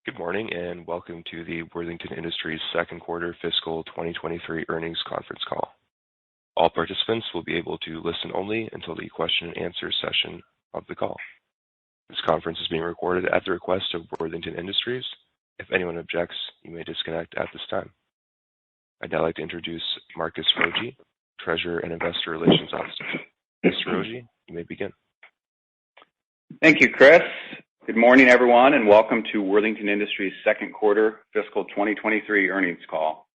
Good morning, and welcome to the Worthington Industries second quarter fiscal 2023 earnings conference call. All participants will be able to listen only until the question and answer session of the call. This conference is being recorded at the request of Worthington Industries. If anyone objects, you may disconnect at this time. I'd now like to introduce Marcus Rogier, Treasurer and Investor Relations Officer. Mr. Rogier, you may begin. Thank you, Chris. Good morning, everyone, and welcome to Worthington Industries second quarter fiscal 2023 earnings call.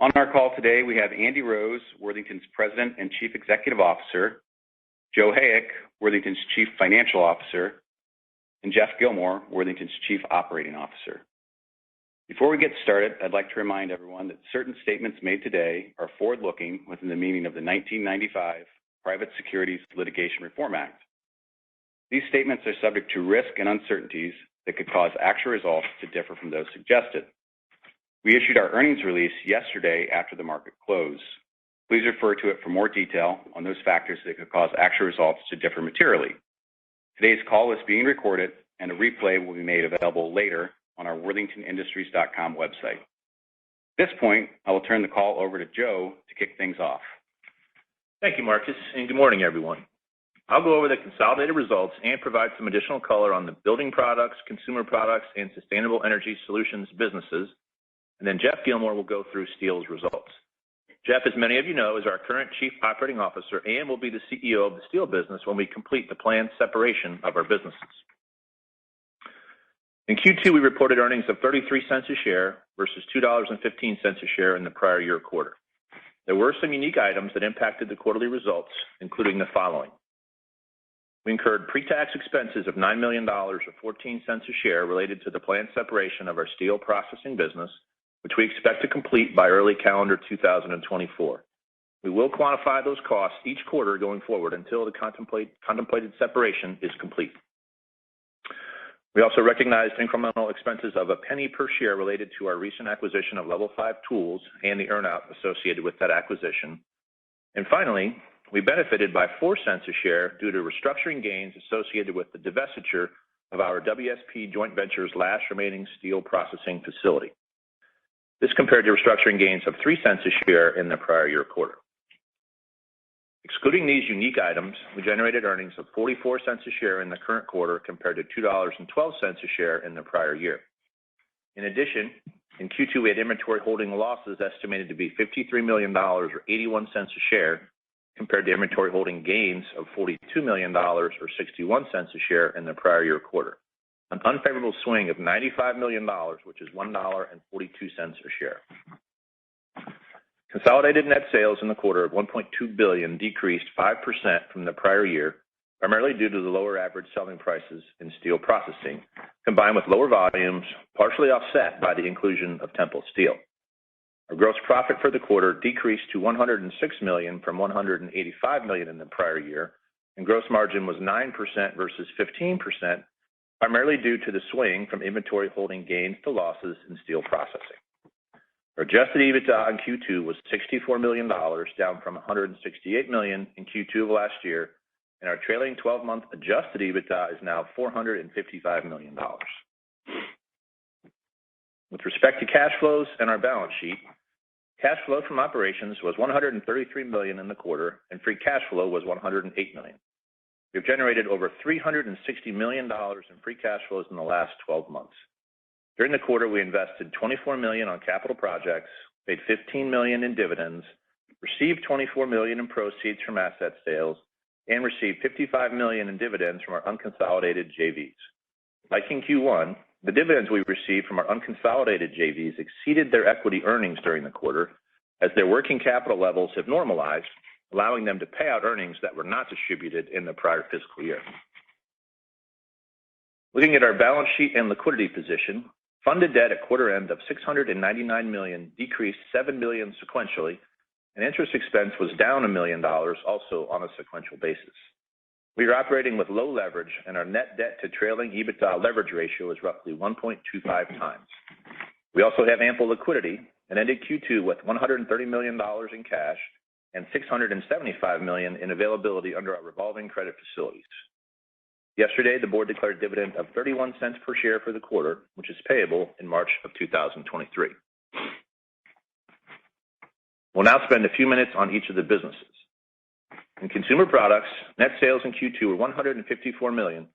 On our call today, we have Andy Rose, Worthington's President and Chief Executive Officer, Joe Hayek, Worthington's Chief Financial Officer, and Jeff Gilmore, Worthington's Chief Operating Officer. Before we get started, I'd like to remind everyone that certain statements made today are forward-looking within the meaning of the 1995 Private Securities Litigation Reform Act. These statements are subject to risk and uncertainties that could cause actual results to differ from those suggested. We issued our earnings release yesterday after the market closed. Please refer to it for more detail on those factors that could cause actual results to differ materially. Today's call is being recorded, and a replay will be made available later on our worthingtonindustries.com website. At this point, I will turn the call over to Joe to kick things off. Thank you, Marcus, and good morning, everyone. I'll go over the consolidated results and provide some additional color on the building products, consumer products, and sustainable energy solutions businesses. And then Jeff Gilmore will go through Steel's results. Jeff, as many of you know, is our current Chief Operating Officer and will be the CEO of the Steel business when we complete the planned separation of our businesses. In Q2, we reported earnings of 33 cents a share versus $2.15 a share in the prior year quarter. There were some unique items that impacted the quarterly results, including the following. We incurred pre-tax expenses of $9 million or 14 cents a share related to the planned separation of our steel processing business, which we expect to complete by early calendar 2024. We will quantify those costs each quarter going forward until the contemplated separation is complete. We also recognized incremental expenses of $0.01 per share related to our recent acquisition of Level 5 Tools and the earnout associated with that acquisition. And finally, we benefited by 4 cents a share due to restructuring gains associated with the divestiture of our WSP joint venture's last remaining steel processing facility. This compared to restructuring gains of 3 cents a share in the prior year quarter. Excluding these unique items, we generated earnings of 44 cents a share in the current quarter compared to $2.12 a share in the prior year. In addition, in Q2, we had inventory holding losses estimated to be $53 million or 81 cents a share, compared to inventory holding gains of $42 million or 61 cents a share in the prior year quarter. An unfavorable swing of $95 million, which is $1.42 a share. Consolidated net sales in the quarter of $1.2 billion decreased 5% from the prior year, primarily due to the lower average selling prices in steel processing, combined with lower volumes, partially offset by the inclusion of Temple Steel. Our gross profit for the quarter decreased to $106 million from $185 million in the prior year, and gross margin was 9% versus 15%, primarily due to the swing from inventory holding gains to losses in steel processing. Our adjusted EBITDA in Q2 was $64 million, down from $168 million in Q2 of last year, and our trailing 12-month adjusted EBITDA is now $455 million. With respect to cash flows and our balance sheet, cash flow from operations was $133 million in the quarter, and free cash flow was $108 million. We've generated over $360 million in free cash flows in the last 12 months. During the quarter, we invested $24 million on capital projects, paid $15 million in dividends, received $24 million in proceeds from asset sales, and received $55 million in dividends from our unconsolidated JVs. Like in Q1, the dividends we received from our unconsolidated JVs exceeded their equity earnings during the quarter, as their working capital levels have normalized, allowing them to pay out earnings that were not distributed in the prior fiscal year. Looking at our balance sheet and liquidity position, funded debt at quarter end of $699 million decreased $7 million sequentially, and interest expense was down $1 million also on a sequential basis. We are operating with low leverage, and our net debt to trailing EBITDA leverage ratio is roughly 1.25 times. We also have ample liquidity and ended Q2 with $130 million in cash and $675 million in availability under our revolving credit facilities. Yesterday, the board declared a dividend of 31 cents per share for the quarter, which is payable in March of 2023. We'll now spend a few minutes on each of the businesses. In consumer products, net sales in Q2 were $154 million,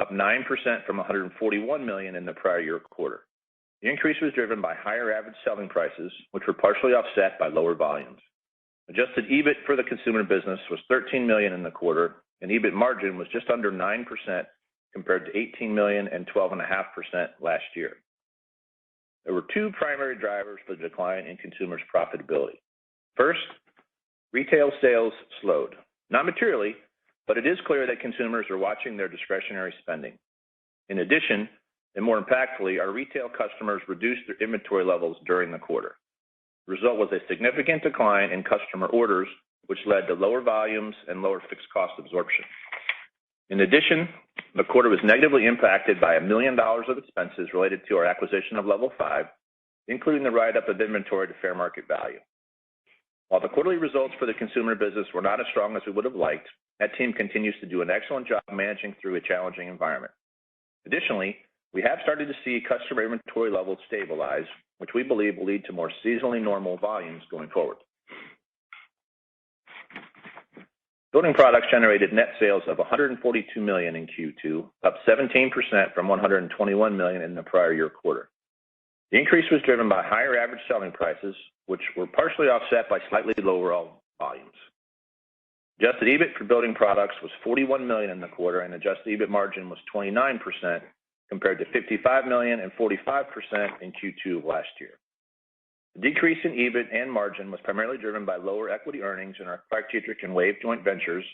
up 9% from $141 million in the prior year quarter. The increase was driven by higher average selling prices, which were partially offset by lower volumes. Adjusted EBIT for the consumer business was $13 million in the quarter, and EBIT margin was just under 9% compared to $18 million and 12.5% last year. There were two primary drivers for the decline in consumers' profitability. First, retail sales slowed. Not materially, but it is clear that consumers are watching their discretionary spending. In addition, and more impactfully, our retail customers reduced their inventory levels during the quarter. The result was a significant decline in customer orders, which led to lower volumes and lower fixed cost absorption. In addition, the quarter was negatively impacted by $1 million of expenses related to our acquisition of Level 5, including the write-up of inventory to fair market value. While the quarterly results for the consumer business were not as strong as we would have liked, that team continues to do an excellent job managing through a challenging environment. Additionally, we have started to see customer inventory levels stabilize, which we believe will lead to more seasonally normal volumes going forward. Building products generated net sales of $142 million in Q2, up 17% from $121 million in the prior year quarter. The increase was driven by higher average selling prices, which were partially offset by slightly lower volumes. Adjusted EBIT for building products was $41 million in the quarter, and adjusted EBIT margin was 29% compared to $55 million and 45% in Q2 of last year. The decrease in EBIT and margin was primarily driven by lower equity earnings in our ClarkDietrich and WAVE joint ventures,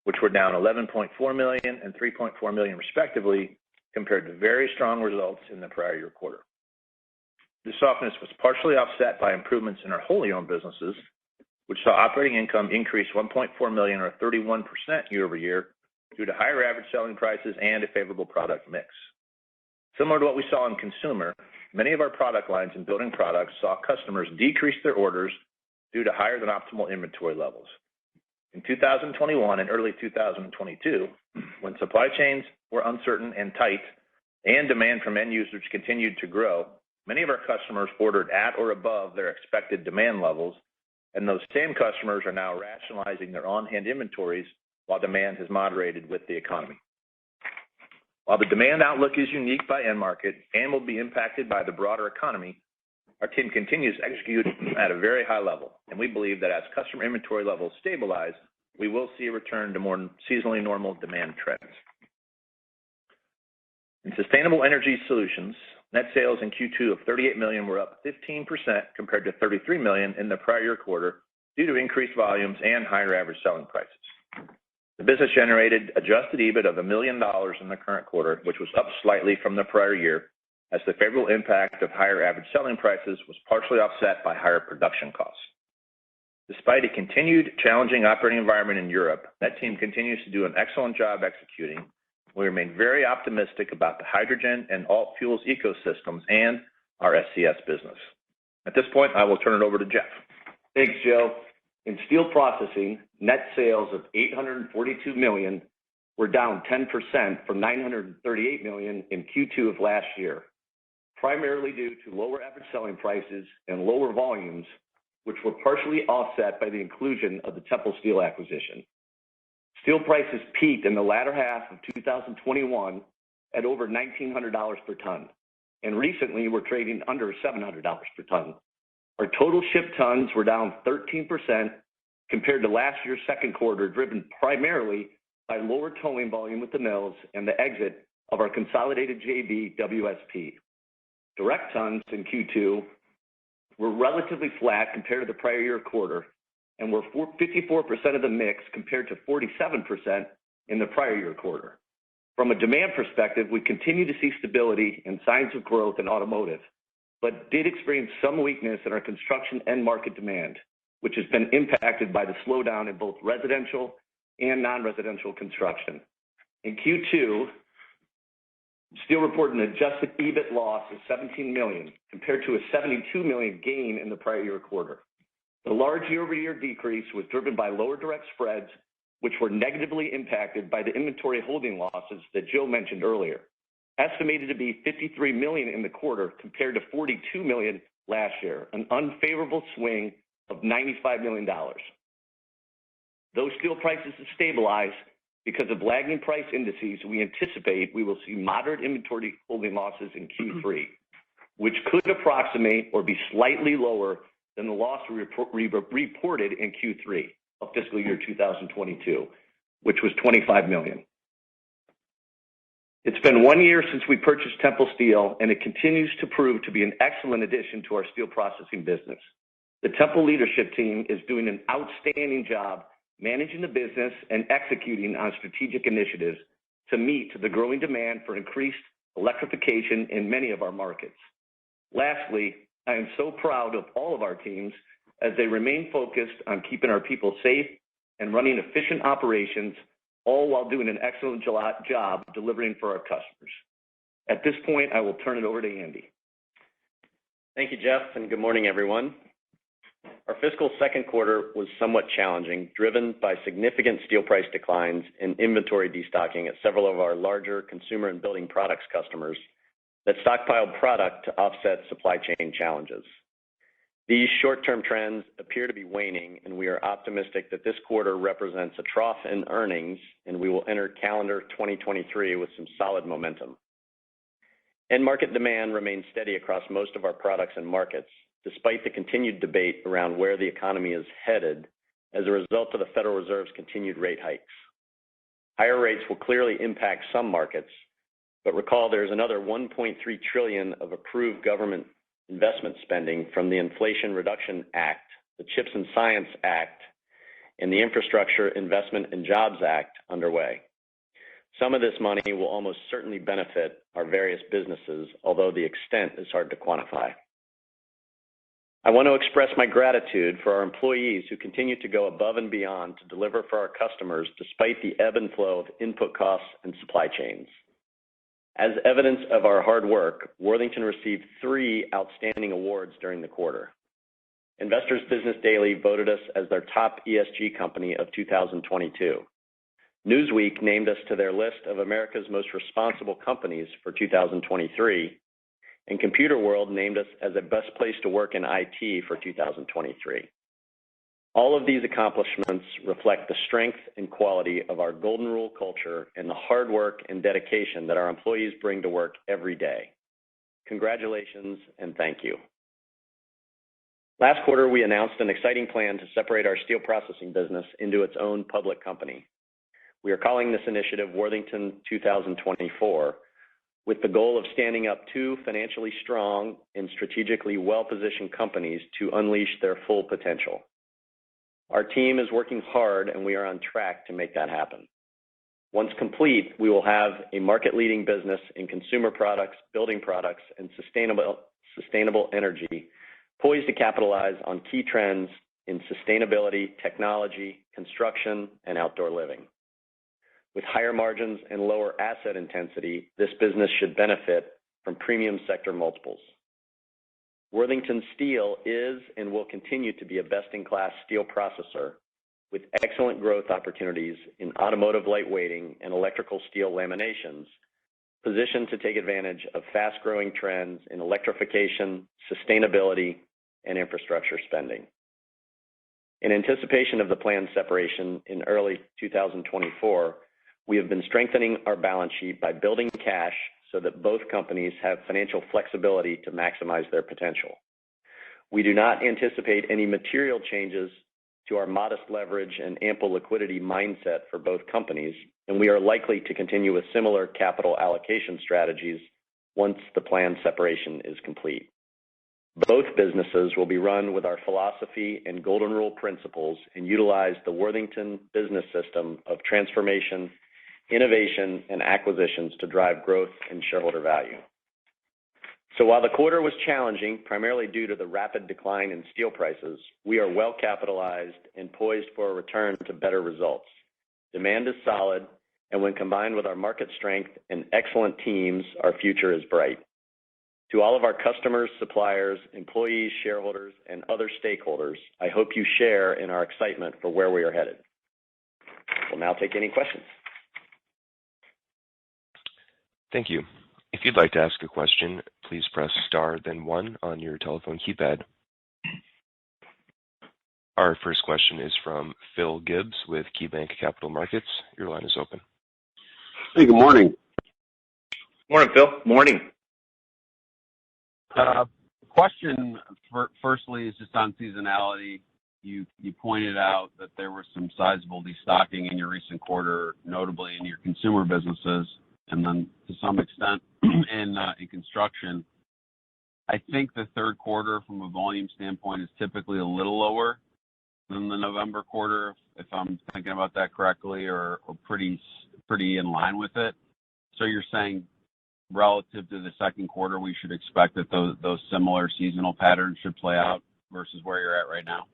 which were down $11.4 million and $3.4 million respectively, compared to very strong results in the prior year quarter. This softness was partially offset by improvements in our wholly owned businesses, which saw operating income increase $1.4 million or 31% year over year due to higher average selling prices and a favorable product mix. Similar to what we saw in consumer, many of our product lines in building products saw customers decrease their orders due to higher than optimal inventory levels. In 2021 and early 2022, when supply chains were uncertain and tight and demand from end users continued to grow, many of our customers ordered at or above their expected demand levels, and those same customers are now rationalizing their on-hand inventories while demand has moderated with the economy. While the demand outlook is unique by end market and will be impacted by the broader economy, our team continues to execute at a very high level, and we believe that as customer inventory levels stabilize, we will see a return to more seasonally normal demand trends. In sustainable energy solutions, net sales in Q2 of $38 million were up 15% compared to $33 million in the prior year quarter due to increased volumes and higher average selling prices. The business generated adjusted EBIT of $1 million in the current quarter, which was up slightly from the prior year, as the favorable impact of higher average selling prices was partially offset by higher production costs. Despite a continued challenging operating environment in Europe, that team continues to do an excellent job executing. We remain very optimistic about the hydrogen and alt fuels ecosystems and our SCS business. At this point, I will turn it over to Jeff. Thanks, Joe. In steel processing, net sales of $842 million were down 10% from $938 million in Q2 of last year, primarily due to lower average selling prices and lower volumes, which were partially offset by the inclusion of the Temple Steel acquisition. Steel prices peaked in the latter half of 2021 at over $1,900 per ton, and recently we're trading under $700 per ton. Our total shipped tons were down 13% compared to last year's second quarter, driven primarily by lower towing volume with the mills and the exit of our consolidated JV WSP. Direct tons in Q2 were relatively flat compared to the prior year quarter and were 54% of the mix compared to 47% in the prior year quarter. From a demand perspective, we continue to see stability and signs of growth in automotive, but did experience some weakness in our construction end market demand, which has been impacted by the slowdown in both residential and non-residential construction. In Q2, Steel reported an adjusted EBIT loss of $17 million compared to a $72 million gain in the prior year quarter. The large year-over-year decrease was driven by lower direct spreads which were negatively impacted by the inventory holding losses that Joe mentioned earlier, estimated to be $53 million in the quarter compared to $42 million last year, an unfavorable swing of $95 million. Though steel prices have stabilized because of lagging price indices, we anticipate we will see moderate inventory holding losses in Q3, which could approximate or be slightly lower than the loss we reported in Q3 of fiscal year 2022, which was $25 million. It's been 1 year since we purchased Tempel Steel, and it continues to prove to be an excellent addition to our steel processing business. The Tempel leadership team is doing an outstanding job managing the business and executing on strategic initiatives to meet the growing demand for increased electrification in many of our markets. Lastly, I am so proud of all of our teams as they remain focused on keeping our people safe and running efficient operations, all while doing an excellent job delivering for our customers. At this point, I will turn it over to Andy. Thank you, Jeff, and good morning, everyone. Our fiscal second quarter was somewhat challenging, driven by significant steel price declines and inventory destocking at several of our larger consumer and building products customers that stockpiled product to offset supply chain challenges. These short-term trends appear to be waning, and we are optimistic that this quarter represents a trough in earnings, and we will enter calendar 2023 with some solid momentum. End market demand remains steady across most of our products and markets, despite the continued debate around where the economy is headed as a result of the Federal Reserve's continued rate hikes. Higher rates will clearly impact some markets, but recall there's another $1.3 trillion of approved government investment spending from the Inflation Reduction Act, the CHIPS and Science Act, and the Infrastructure Investment and Jobs Act underway. Some of this money will almost certainly benefit our various businesses, although the extent is hard to quantify. I want to express my gratitude for our employees who continue to go above and beyond to deliver for our customers despite the ebb and flow of input costs and supply chains. As evidence of our hard work, Worthington received 3 outstanding awards during the quarter. Investors Business Daily voted us as their top ESG company of 2022. Newsweek named us to their list of America's most responsible companies for 2023, and Computer World named us as a best place to work in IT for 2023. All of these accomplishments reflect the strength and quality of our Golden Rule culture and the hard work and dedication that our employees bring to work every day. Congratulations and thank you. Last quarter, we announced an exciting plan to separate our steel processing business into its own public company. We are calling this initiative Worthington 2024, with the goal of standing up 2 financially strong and strategically well-positioned companies to unleash their full potential. Our team is working hard, and we are on track to make that happen. Once complete, we will have a market-leading business in consumer products, building products, and sustainable energy, poised to capitalize on key trends in sustainability, technology, construction, and outdoor living. With higher margins and lower asset intensity, this business should benefit from premium sector multiples. Worthington Steel is and will continue to be a best-in-class steel processor with excellent growth opportunities in automotive lightweighting and electrical steel laminations, positioned to take advantage of fast-growing trends in electrification, sustainability, and infrastructure spending. In anticipation of the planned separation in early 2024, we have been strengthening our balance sheet by building cash so that both companies have financial flexibility to maximize their potential. We do not anticipate any material changes to our modest leverage and ample liquidity mindset for both companies, and we are likely to continue with similar capital allocation strategies once the planned separation is complete. Both businesses will be run with our philosophy and Golden Rule principles and utilize the Worthington Business System of transformation, innovation, and acquisitions to drive growth and shareholder value. So while the quarter was challenging, primarily due to the rapid decline in steel prices, we are well capitalized and poised for a return to better results. Demand is solid, and when combined with our market strength and excellent teams, our future is bright. To all of our customers, suppliers, employees, shareholders, and other stakeholders, I hope you share in our excitement for where we are headed. We'll now take any questions. Thank you. If you'd like to ask a question, please press star then one on your telephone keypad. Our first question is from Phil Gibbs with KeyBanc Capital Markets. Your line is open. Hey, good morning. Morning, Phil. Morning. Question firstly is just on seasonality. You pointed out that there was some sizable destocking in your recent quarter, notably in your consumer businesses, and then to some extent in construction. I think the third quarter from a volume standpoint is typically a little lower than the November quarter, if I'm thinking about that correctly, or pretty in line with it. So you're saying relative to the second quarter, we should expect that those similar seasonal patterns should play out versus where you're at right now?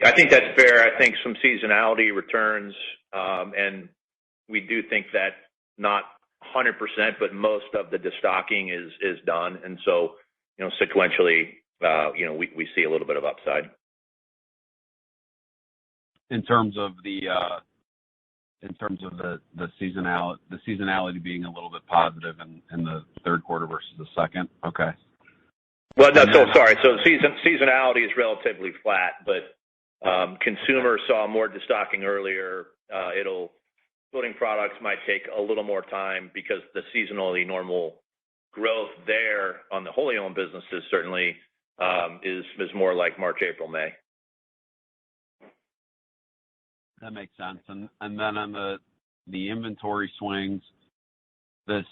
I think that's fair. I think some seasonality returns, and we do think that not 100%, but most of the destocking is done. And so, sequentially, we see a little bit of upside. In terms of the seasonality being a little bit positive in the third quarter versus the second. Okay. Well, no, so sorry. So seasonality is relatively flat, but consumer saw more destocking earlier. Building products might take a little more time because the seasonally normal growth there on the wholly owned businesses certainly is more like March, April, May. That makes sense. And then on the inventory swings, this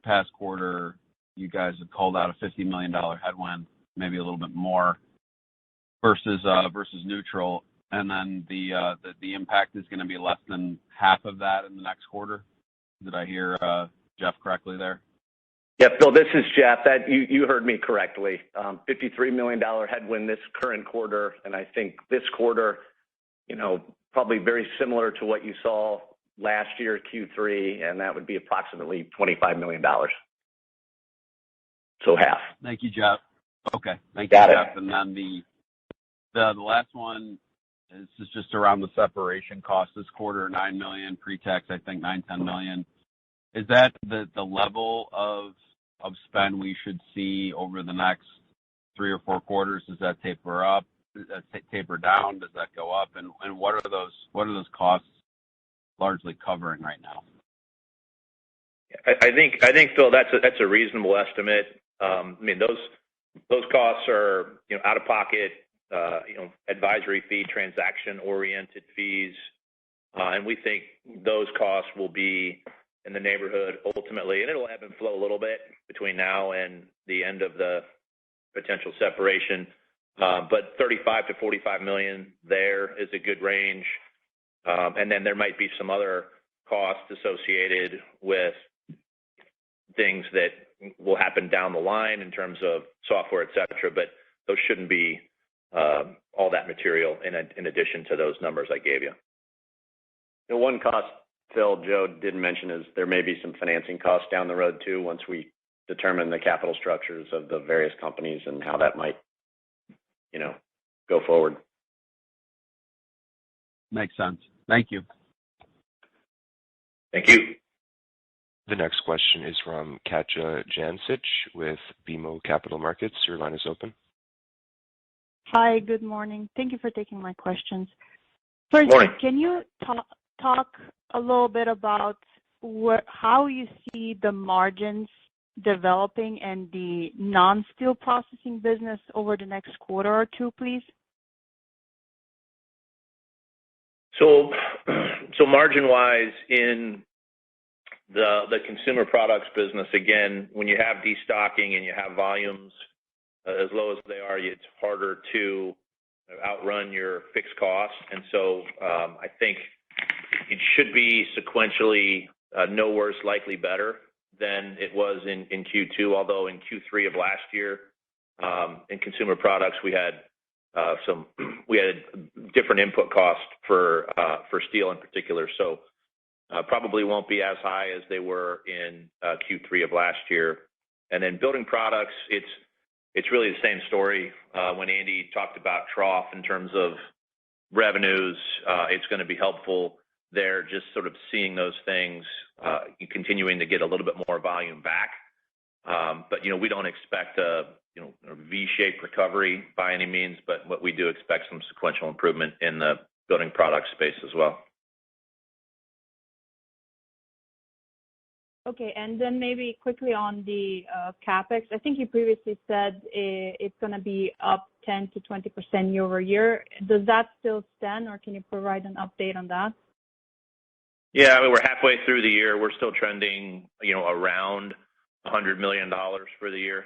past quarter, you guys have called out a $50 million headwind, maybe a little bit more, versus neutral. And then the impact is going to be less than half of that in the next quarter. Did I hear Jeff correctly there? Yeah, Phil, this is Jeff. That you heard me correctly. $53 million headwind this current quarter, and I think this quarter, probably very similar to what you saw last year, Q3, and that would be approximately $25 million. So half. Thank you, Jeff. Okay. Thank Got you, it. Jeff. And then the last one is just around the separation cost this quarter, $9 million pre-tax, I think $10 million. Is that the level of spend we should see over the next 3 or 4 quarters? Does that taper up? Does that taper down? Does that go up? And what are those costs largely covering right now? I think Phil, that's a reasonable estimate. Those costs are out of pocket, advisory fee, transaction oriented fees, and we think those costs will be in the neighborhood ultimately, and it'll ebb and flow a little bit between now and the end of the potential separation. But 35 to 45 million there is a good range. And then there might be some other costs associated with things that will happen down the line in terms of software, et cetera, but those shouldn't be all that material in addition to those numbers I gave you. The one cost, Phil, Joe didn't mention is there may be some financing costs down the road too once we determine the capital structures of the various companies and how that might go forward. Makes sense. Thank you. Thank you. The next question is from Katja Jancic with BMO Capital Markets. Your line is open. Hi, good morning. Thank you for taking my questions. First, Morning. Can you talk a little bit about how you see the margins developing in the non-steel processing business over the next quarter or two, please? So margin-wise, in the consumer products business, again, when you have destocking and you have volumes as low as they are, it's harder to outrun your fixed costs. And so I think it should be sequentially no worse, likely better than it was in Q2, although in Q3 of last year, in consumer products, we had different input costs for steel in particular. So probably won't be as high as they were in Q3 of last year. And then building products, it's really the same story when Andy talked about trough in terms of revenues. It's going to be helpful there, just sort of seeing those things, continuing to get a little bit more volume back. But we don't expect a V-shaped recovery by any means, but what we do expect some sequential improvement in the building product space as well. Okay, and then maybe quickly on the capex. I think you previously said it's going to be up 10 to 20% year over year. Does that still stand, or can you provide an update on that? Yeah, I mean, we're halfway through the year. We're still trending, around $100 million for the year.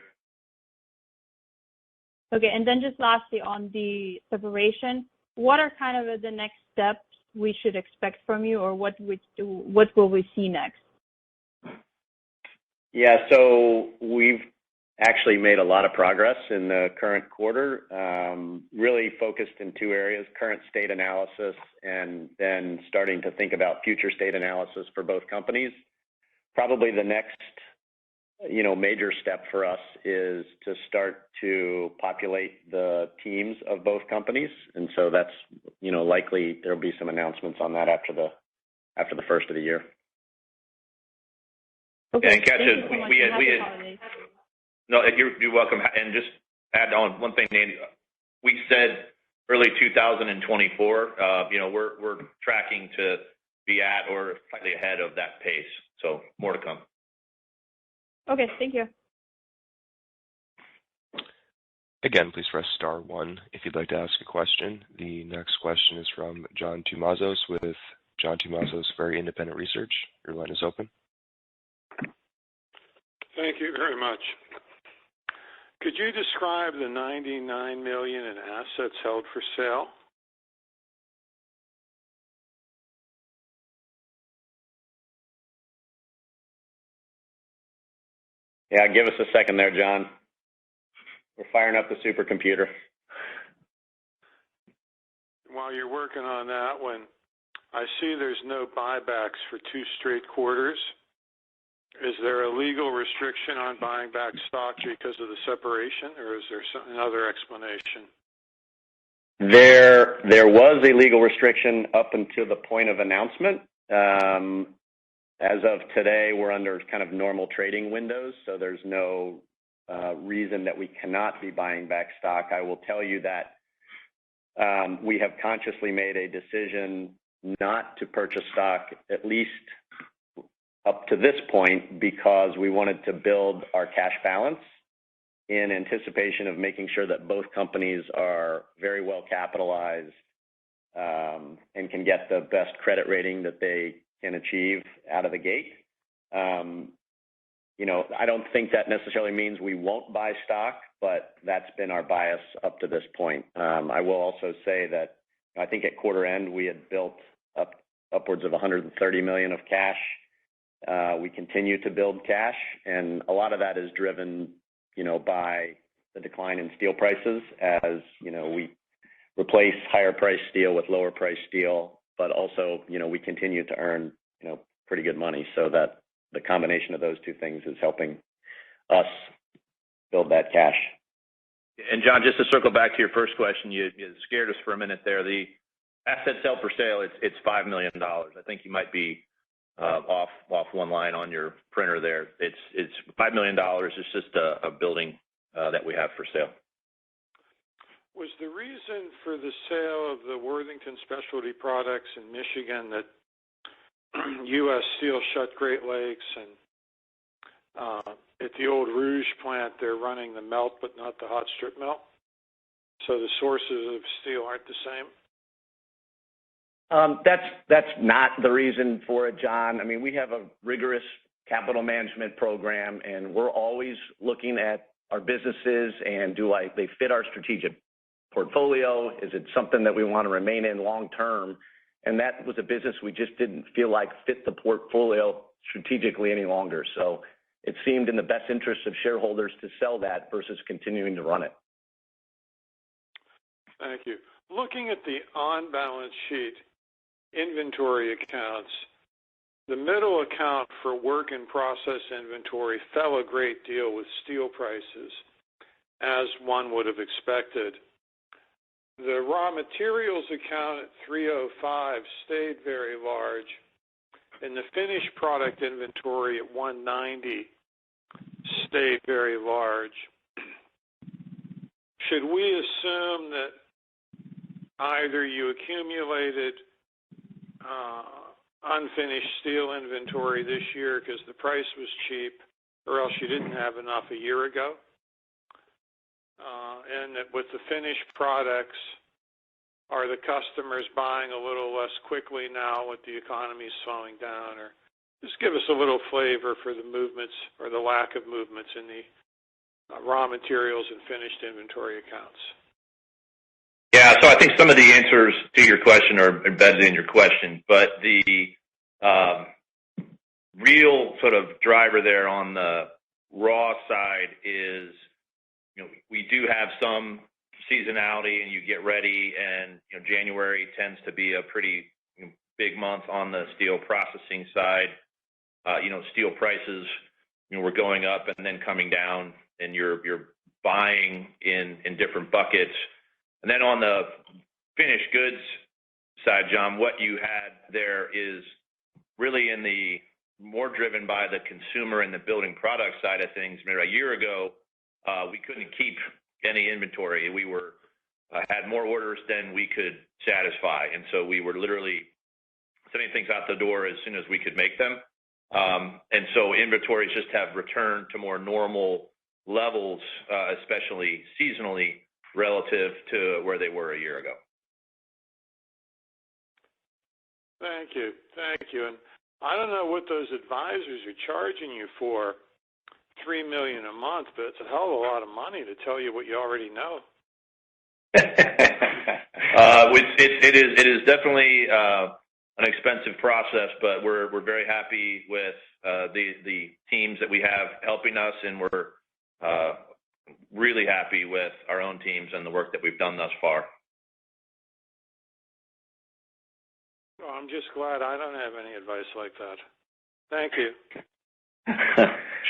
Okay, and then just lastly on the separation, what are kind of the next steps we should expect from you, or what will we see next? Yeah, so we've actually made a lot of progress in the current quarter, really focused in two areas: current state analysis, and then starting to think about future state analysis for both companies. Probably the next major step for us is to start to populate the teams of both companies, and so that's likely there'll be some announcements on that after the first of the year. Okay. And Katja, thank you so much. Happy holidays. No, you're welcome. And just add on one thing, Andy. We said early 2024. We're tracking to be at or slightly ahead of that pace. So more to come. Okay, thank you. Again, please press star one if you'd like to ask a question. The next question is from John Tumazos with John Tumazos Very Independent Research. Your line is open. Thank you very much. Could you describe the $99 million in assets held for sale? Yeah, give us a second there, John. We're firing up the supercomputer. While you're working on that one, I see there's no buybacks for 2 straight quarters. Is there a legal restriction on buying back stock because of the separation, or is there another explanation? There was a legal restriction up until the point of announcement. As of today, we're under kind of normal trading windows, so there's no reason that we cannot be buying back stock. I will tell you that we have consciously made a decision not to purchase stock, at least up to this point, because we wanted to build our cash balance in anticipation of making sure that both companies are very well capitalized and can get the best credit rating that they can achieve out of the gate. I don't think that necessarily means we won't buy stock, but that's been our bias up to this point. I will also say that I think at quarter end we had built up upwards of $130 million of cash. We continue to build cash, and a lot of that is driven, by the decline in steel prices as, we replace higher priced steel with lower priced steel, but also, we continue to earn, pretty good money, so that the combination of those two things is helping us build that cash. And John, just to circle back to your first question, you scared us for a minute there. The asset sale for sale, it's $5 million. I think you might be off one line on your printer there. It's $5 million. It's just a building that we have for sale. Was the reason for the sale of the Worthington Specialty Products in Michigan that U.S. Steel shut Great Lakes, and at the old Rouge plant they're running the melt but not the hot strip mill, so the sources of steel aren't the same? That's not the reason for it, John. I mean, we have a rigorous capital management program, and we're always looking at our businesses and do they fit our strategic portfolio? Is it something that we want to remain in long term? And that was a business we just didn't feel like fit the portfolio strategically any longer. So it seemed in the best interest of shareholders to sell that versus continuing to run it. Thank you. Looking at the on-balance sheet inventory accounts, the middle account for work-in-process inventory fell a great deal with steel prices, as one would have expected. The raw materials account at 305 stayed very large, and the finished product inventory at 190 stayed very large. Should we assume that either you accumulated unfinished steel inventory this year because the price was cheap, or else you didn't have enough a year ago? And that with the finished products, are the customers buying a little less quickly now with the economy slowing down? Or just give us a little flavor for the movements or the lack of movements in the raw materials and finished inventory accounts. Yeah, so I think some of the answers to your question are embedded in your question, but the real sort of driver there on the raw side is, we do have some seasonality, and you get ready, and January tends to be a pretty big month on the steel processing side. Steel prices were going up and then coming down, and you're buying in different buckets. And then on the finished goods side, John, what you had there is really in the more driven by the consumer and the building product side of things. Maybe a year ago, we couldn't keep any inventory. We had more orders than we could satisfy, and so we were literally sending things out the door as soon as we could make them. And so inventories just have returned to more normal levels, especially seasonally, relative to where they were a year ago. Thank you. And I don't know what those advisors are charging you for, $3 million a month, but it's a hell of a lot of money to tell you what you already know. It is definitely an expensive process, but we're very happy with the teams that we have helping us, and we're really happy with our own teams and the work that we've done thus far. Well, I'm just glad I don't have any advice like that. Thank you.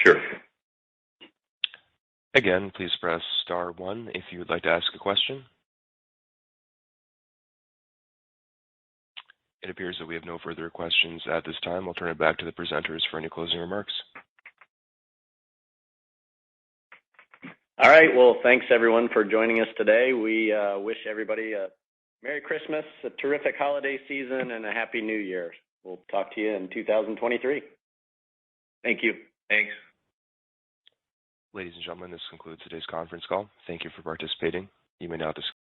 Sure. Again, please press star 1 if you would like to ask a question. It appears that we have no further questions at this time. I'll turn it back to the presenters for any closing remarks. All right. Well, thanks everyone for joining us today. We wish everybody a Merry Christmas, a terrific holiday season, and a Happy New Year. We'll talk to you in 2023. Thank you. Thanks. Ladies and gentlemen, this concludes today's conference call. Thank you for participating. You may now disconnect.